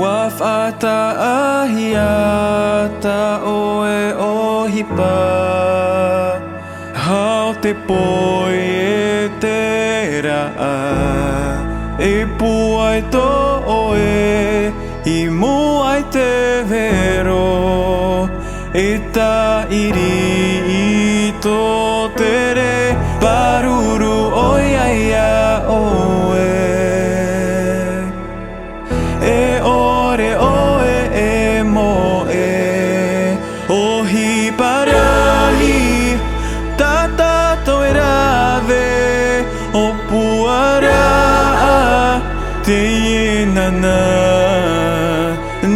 Waf'ata ahiyata oe ohipa Hau te poi e te raa E puai to oe I muai te vero E ta iri I to tere Paruru oi aia oe E ore oe e moe Ohi parahi Tata toi rave O puara Te nana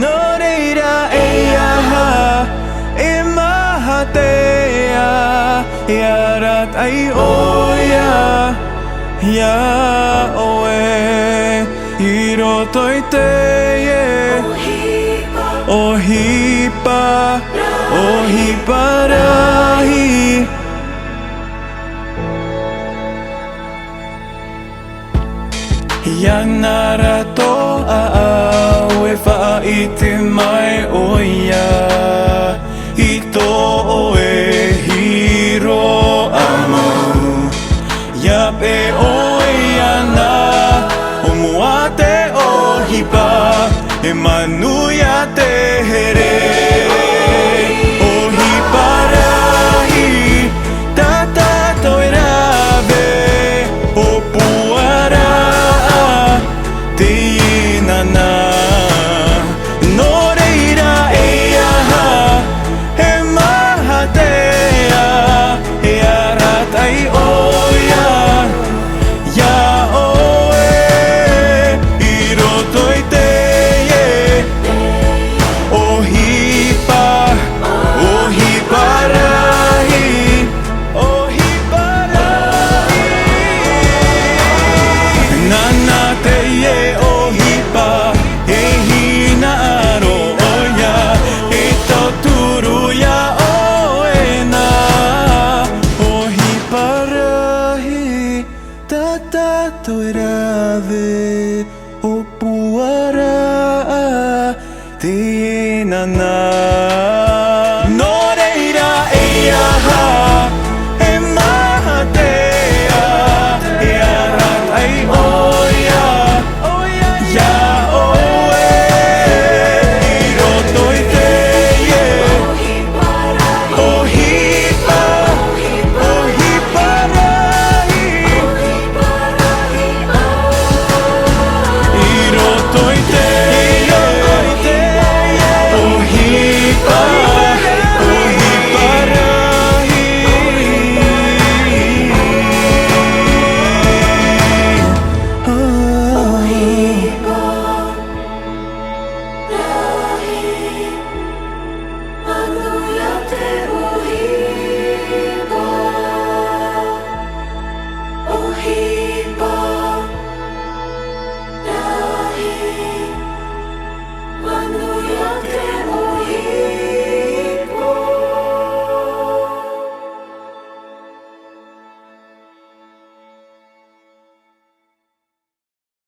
No reira e aha E maha tea E arat ai oia Ya oe Hiro toi te Ohipa Ohipa rahi Yanara to a e whaiti mai oia I to oe hiro amu Yap e oia na O mua te ohipa E manuia te here Ohipa rahi Tata toi rave O puara Te nana No reira e aha E maha tea E arat ai oia Ya oe I roto i te Ohipa Ohipa rahi Ohipa rahi Nana te ohipa E hina aro oia E toturu ya oena Ohipa rahi Tata toi rave O puara Te nana